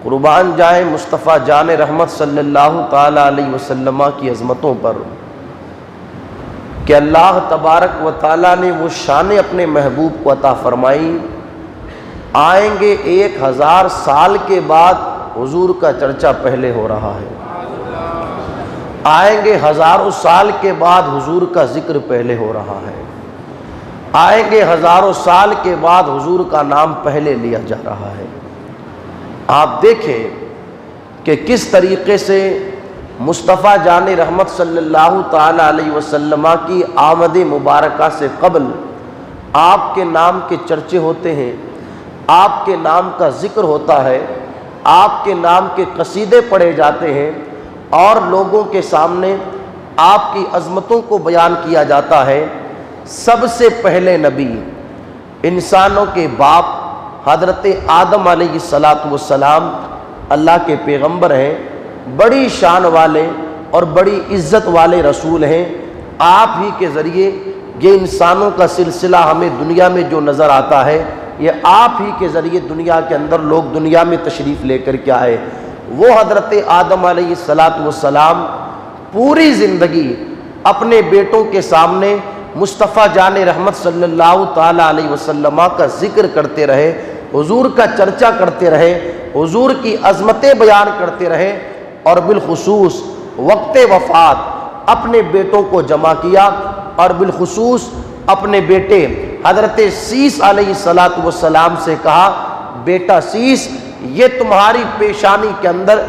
قربان جائیں مصطفیٰ جان رحمت صلی اللہ تعالی علیہ وسلم کی عظمتوں پر کہ اللہ تبارک و تعالیٰ نے وہ شان اپنے محبوب کو عطا فرمائی۔ آئیں گے 1000 سال کے بعد حضور کا چرچا پہلے ہو رہا ہے، آئیں گے ہزاروں سال کے بعد حضور کا ذکر پہلے ہو رہا ہے، آئیں گے ہزاروں سال کے بعد حضور کا نام پہلے لیا جا رہا ہے۔ آپ دیکھیں کہ کس طریقے سے مصطفیٰ جان رحمت صلی اللہ تعالی علیہ وسلم کی آمد مبارکہ سے قبل آپ کے نام کے چرچے ہوتے ہیں، آپ کے نام کا ذکر ہوتا ہے، آپ کے نام کے قصیدے پڑھے جاتے ہیں اور لوگوں کے سامنے آپ کی عظمتوں کو بیان کیا جاتا ہے۔ سب سے پہلے نبی انسانوں کے باپ حضرت آدم علیہ السلام اللہ کے پیغمبر ہیں، بڑی شان والے اور بڑی عزت والے رسول ہیں۔ آپ ہی کے ذریعے یہ انسانوں کا سلسلہ ہمیں دنیا میں جو نظر آتا ہے، یہ آپ ہی کے ذریعے دنیا کے اندر لوگ دنیا میں تشریف لے کر کے آئے۔ وہ حضرت آدم علیہ السلام پوری زندگی اپنے بیٹوں کے سامنے مصطفیٰ جان رحمت صلی اللہ تعالی علیہ وسلم کا ذکر کرتے رہے، حضور کا چرچا کرتے رہے، حضور کی عظمتیں بیان کرتے رہے، اور بالخصوص وقت وفات اپنے بیٹوں کو جمع کیا، اور بالخصوص اپنے بیٹے حضرت سیس علیہ السلام سے کہا، بیٹا سیس، یہ تمہاری پیشانی کے اندر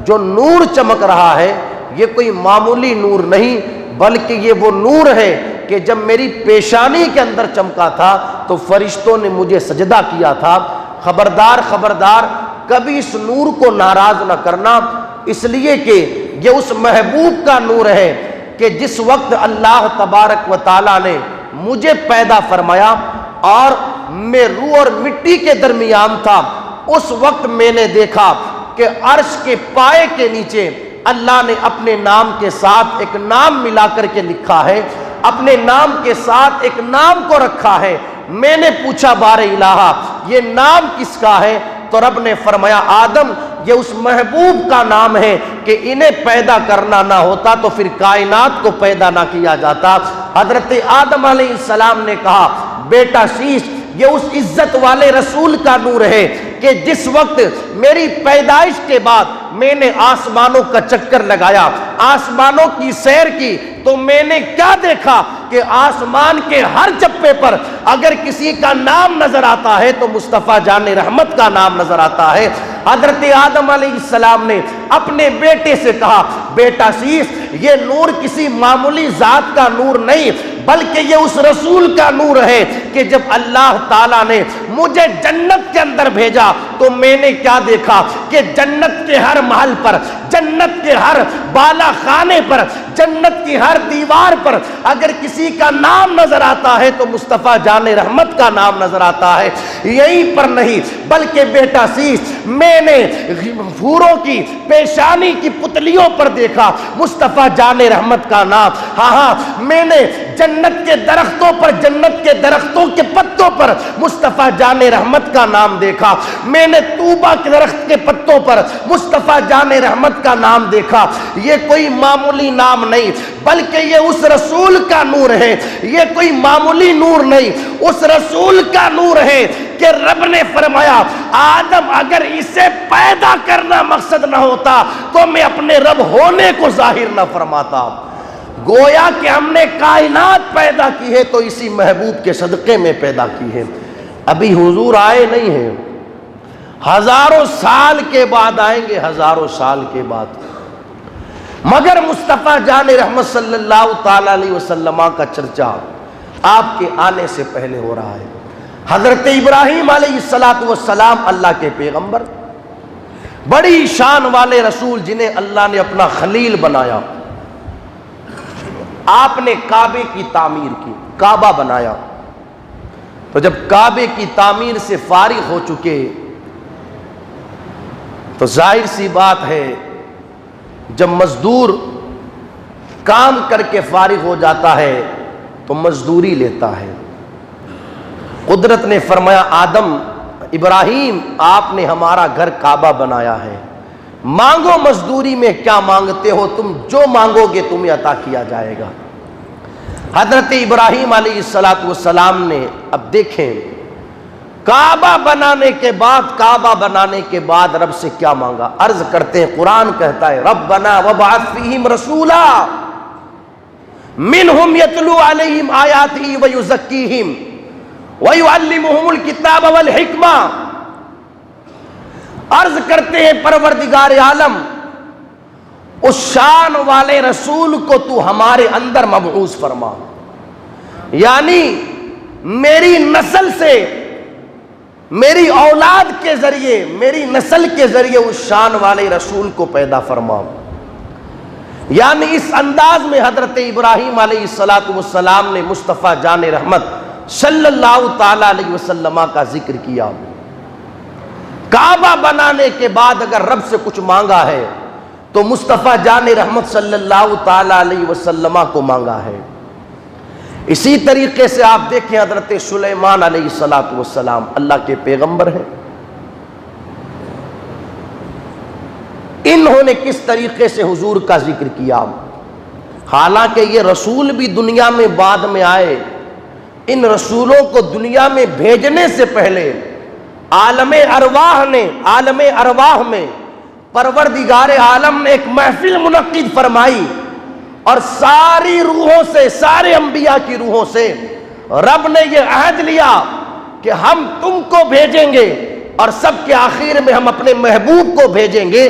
جو نور چمک رہا ہے یہ کوئی معمولی نور نہیں، بلکہ یہ وہ نور ہے کہ جب میری پیشانی کے اندر چمکا تھا تو فرشتوں نے مجھے سجدہ کیا تھا۔ خبردار خبردار کبھی اس نور کو ناراض نہ کرنا، اس لیے کہ یہ اس محبوب کا نور ہے کہ جس وقت اللہ تبارک و تعالیٰ نے مجھے پیدا فرمایا اور میں روح اور مٹی کے درمیان تھا، اس وقت میں نے دیکھا کہ عرش کے پائے کے نیچے اللہ نے اپنے نام کے ساتھ ایک نام ملا کر کے لکھا ہے، اپنے نام کے ساتھ ایک نام کو رکھا ہے۔ میں نے پوچھا بار الہا یہ نام کس کا ہے؟ تو رب نے فرمایا آدم یہ اس محبوب کا نام ہے کہ انہیں پیدا کرنا نہ ہوتا تو پھر کائنات کو پیدا نہ کیا جاتا۔ حضرت آدم علیہ السلام نے کہا بیٹا شیش یہ اس عزت والے رسول کا نور ہے کہ جس وقت میری پیدائش کے بعد میں نے آسمانوں کا چکر لگایا، آسمانوں کی سیر کی، تو میں نے کیا دیکھا کہ آسمان کے ہر چپے پر اگر کسی کا نام نظر آتا ہے تو مصطفیٰ جان رحمت کا نام نظر آتا ہے۔ حضرت آدم علیہ السلام نے اپنے بیٹے سے کہا بیٹا شیش یہ نور کسی معمولی ذات کا نور نہیں بلکہ یہ اس رسول کا نور ہے کہ جب اللہ تعالیٰ نے مجھے جنت کے اندر بھیجا تو میں نے کیا دیکھا کہ جنت کے ہر محل پر، جنت کے ہر بالا خانے پر، جنت کی ہر دیوار پر اگر کسی کا نام نظر آتا ہے تو مصطفیٰ جان رحمت کا نام نظر آتا ہے۔ یہیں پر نہیں بلکہ بیٹا شیش میں نے حوروں کی پیشانی کی پتلیوں پر دیکھا مصطفیٰ جان رحمت کا نام۔ ہاں میں نے جنت کے درختوں پر، جنت کے درختوں کے پتوں پر مصطفیٰ جان رحمت کا نام دیکھا۔ میں نے طوبہ کے درخت کے پتوں پر مصطفیٰ جان رحمت کا نام دیکھا۔ یہ کوئی معمولی نام نہیں بلکہ یہ اس رسول کا نور ہے، یہ کوئی معمولی نور نہیں، اس رسول کا نور ہے کہ رب نے فرمایا آدم اگر اسے پیدا کرنا مقصد نہ ہوتا تو میں اپنے رب ہونے کو ظاہر نہ فرماتا۔ گویا کہ ہم نے کائنات پیدا کی ہے تو اسی محبوب کے صدقے میں پیدا کی ہے۔ ابھی حضور آئے نہیں ہیں، ہزاروں سال کے بعد آئیں گے، ہزاروں سال کے بعد، مگر مصطفیٰ جان رحمت صلی اللہ تعالی علیہ وسلم کا چرچا آپ کے آنے سے پہلے ہو رہا ہے۔ حضرت ابراہیم علیہ السلام اللہ کے پیغمبر، بڑی شان والے رسول جنہیں اللہ نے اپنا خلیل بنایا، آپ نے کعبے کی تعمیر کی، کعبہ بنایا، تو جب کعبے کی تعمیر سے فارغ ہو چکے تو ظاہر سی بات ہے جب مزدور کام کر کے فارغ ہو جاتا ہے تو مزدوری لیتا ہے۔ قدرت نے فرمایا آدم ابراہیم آپ نے ہمارا گھر کعبہ بنایا ہے، مانگو مزدوری میں کیا مانگتے ہو، تم جو مانگو گے تمہیں عطا کیا جائے گا۔ حضرت ابراہیم علیہ السلام نے اب دیکھیں کعبہ بنانے کے بعد رب سے کیا مانگا، عرض کرتے ہیں قرآن کہتا ہے ربنا وابعث فیہم رسولا منہم یتلو علیہم آیاتہ ویزکیہم ویعلمہم الکتاب والحکمہ۔ عرض کرتے ہیں پروردگار عالم اس شان والے رسول کو تو ہمارے اندر مبعوث فرما، یعنی میری نسل سے، میری اولاد کے ذریعے، میری نسل کے ذریعے اس شان والے رسول کو پیدا فرما۔ یعنی اس انداز میں حضرت ابراہیم علیہ السلام نے مصطفیٰ جان رحمت صلی اللہ تعالی علیہ وسلم کا ذکر کیا۔ کعبہ بنانے کے بعد اگر رب سے کچھ مانگا ہے تو مصطفیٰ جان رحمت صلی اللہ تعالی علیہ وسلم کو مانگا ہے۔ اسی طریقے سے آپ دیکھیں حضرت سلیمان علیہ السلام اللہ کے پیغمبر ہیں، انہوں نے کس طریقے سے حضور کا ذکر کیا، حالانکہ یہ رسول بھی دنیا میں بعد میں آئے، ان رسولوں کو دنیا میں بھیجنے سے پہلے عالم ارواح میں پروردگار عالم نے ایک محفل منعقد فرمائی اور ساری روحوں سے، سارے انبیاء کی روحوں سے رب نے یہ عہد لیا کہ ہم تم کو بھیجیں گے اور سب کے آخر میں ہم اپنے محبوب کو بھیجیں گے،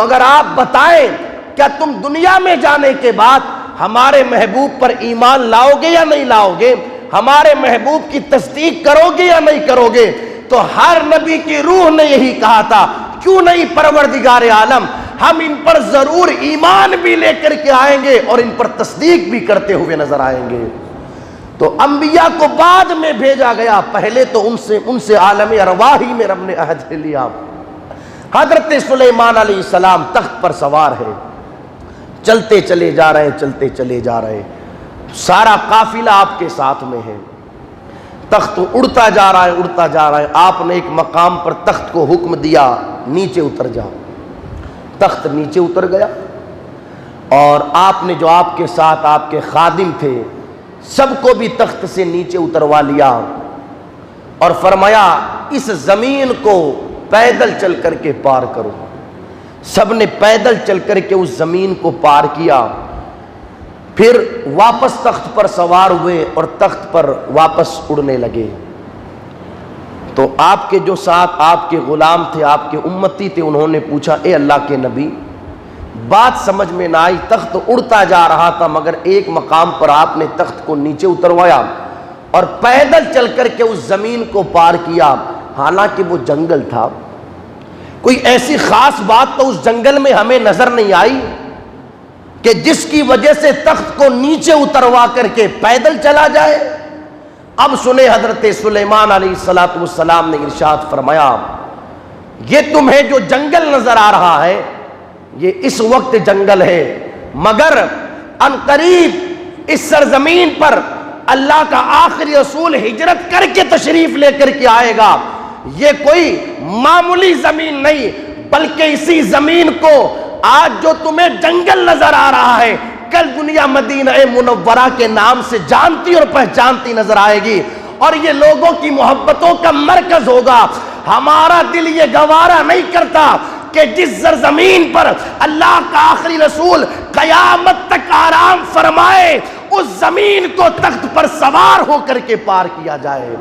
مگر آپ بتائیں کیا تم دنیا میں جانے کے بعد ہمارے محبوب پر ایمان لاؤ گے یا نہیں لاؤ گے، ہمارے محبوب کی تصدیق کرو گے یا نہیں کرو گے؟ تو ہر نبی کی روح نے یہی کہا تھا کیوں نہیں پروردگار عالم، ہم ان پر ضرور ایمان بھی لے کر کے آئیں گے اور ان پر تصدیق بھی کرتے ہوئے نظر آئیں گے۔ تو انبیاء کو بعد میں بھیجا گیا، پہلے تو ان سے عالم ارواحی میں رب نے عہد لیا۔ حضرت سلیمان علیہ السلام تخت پر سوار ہے، چلتے چلے جا رہے ہیں، سارا قافلہ آپ کے ساتھ میں ہے، تخت اڑتا جا رہا ہے، آپ نے ایک مقام پر تخت کو حکم دیا نیچے اتر جا، تخت نیچے اتر گیا، اور آپ نے جو آپ کے ساتھ آپ کے خادم تھے سب کو بھی تخت سے نیچے اتروا لیا اور فرمایا اس زمین کو پیدل چل کر کے پار کرو۔ سب نے پیدل چل کر کے اس زمین کو پار کیا، پھر واپس تخت پر سوار ہوئے اور تخت پر واپس اڑنے لگے۔ تو آپ کے جو ساتھ آپ کے غلام تھے، آپ کے امتی تھے، انہوں نے پوچھا اے اللہ کے نبی، بات سمجھ میں نہ آئی، تخت اڑتا جا رہا تھا مگر ایک مقام پر آپ نے تخت کو نیچے اتروایا اور پیدل چل کر کے اس زمین کو پار کیا، حالانکہ وہ جنگل تھا، کوئی ایسی خاص بات تو اس جنگل میں ہمیں نظر نہیں آئی کہ جس کی وجہ سے تخت کو نیچے اتروا کر کے پیدل چلا جائے۔ اب سنیں حضرت سلیمان علیہ السلام نے ارشاد فرمایا یہ تمہیں جو جنگل نظر آ رہا ہے یہ اس وقت جنگل ہے، مگر عنقریب اس سرزمین پر اللہ کا آخری رسول ہجرت کر کے تشریف لے کر کے آئے گا، یہ کوئی معمولی زمین نہیں بلکہ اسی زمین کو آج جو تمہیں جنگل نظر آ رہا ہے کل دنیا مدینہ منورہ کے نام سے جانتی اور پہچانتی نظر آئے گی، اور یہ لوگوں کی محبتوں کا مرکز ہوگا۔ ہمارا دل یہ گوارا نہیں کرتا کہ جس سرزمین پر اللہ کا آخری رسول قیامت تک آرام فرمائے اس زمین کو تخت پر سوار ہو کر کے پار کیا جائے۔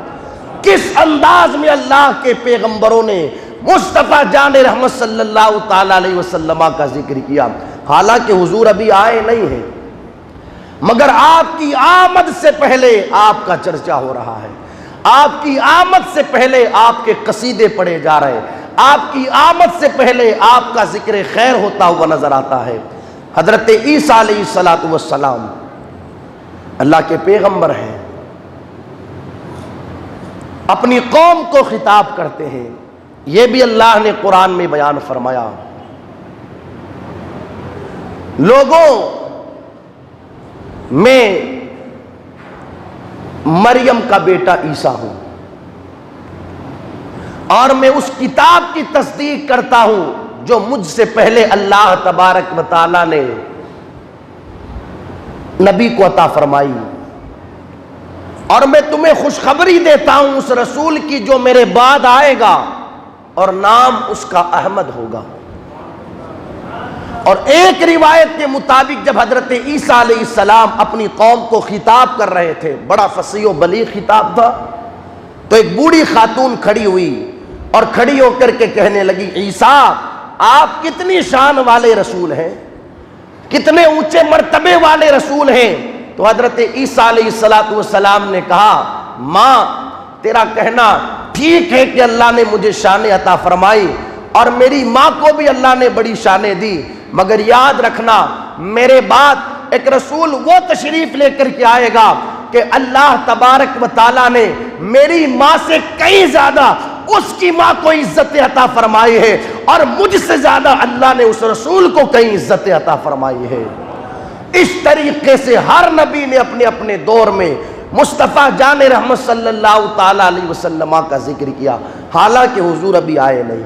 کس انداز میں اللہ کے پیغمبروں نے مصطفیٰ جان رحمت صلی اللہ تعالی علیہ وسلم کا ذکر کیا، حالانکہ حضور ابھی آئے نہیں ہیں مگر آپ کی آمد سے پہلے آپ کا چرچا ہو رہا ہے، آپ کی آمد سے پہلے آپ کے قصیدے پڑھے جا رہے ہیں، آپ کی آمد سے پہلے آپ کا ذکر خیر ہوتا ہوا نظر آتا ہے۔ حضرت عیسیٰ علیہ السلام اللہ کے پیغمبر ہیں، اپنی قوم کو خطاب کرتے ہیں، یہ بھی اللہ نے قرآن میں بیان فرمایا لوگوں میں مریم کا بیٹا عیسیٰ ہوں، اور میں اس کتاب کی تصدیق کرتا ہوں جو مجھ سے پہلے اللہ تبارک و تعالی نے نبی کو عطا فرمائی، اور میں تمہیں خوشخبری دیتا ہوں اس رسول کی جو میرے بعد آئے گا اور نام اس کا احمد ہوگا۔ اور ایک روایت کے مطابق جب حضرت عیسیٰ علیہ السلام اپنی قوم کو خطاب کر رہے تھے، بڑا فصیح و بلیغ خطاب تھا، تو ایک بوڑھی خاتون کھڑی ہوئی اور کھڑی ہو کر کے کہنے لگی، عیسیٰ آپ کتنی شان والے رسول ہیں، کتنے اونچے مرتبے والے رسول ہیں۔ تو حضرت عیسیٰ علیہ السلام نے کہا، ماں تیرا کہنا ٹھیک ہے کہ اللہ نے مجھے شانیں عطا فرمائی اور میری ماں کو بھی اللہ نے بڑی شانیں دی، مگر یاد رکھنا میرے بعد ایک رسول وہ تشریف لے کر کے آئے گا کہ اللہ تبارک و تعالیٰ نے میری ماں سے کئی زیادہ اس کی ماں کو عزت عطا فرمائی ہے، اور مجھ سے زیادہ اللہ نے اس رسول کو کئی عزت عطا فرمائی ہے۔ اس طریقے سے ہر نبی نے اپنے اپنے دور میں مصطفیٰ جان رحمت صلی اللہ تعالیٰ علیہ وسلم کا ذکر کیا، حالانکہ حضور ابھی آئے نہیں۔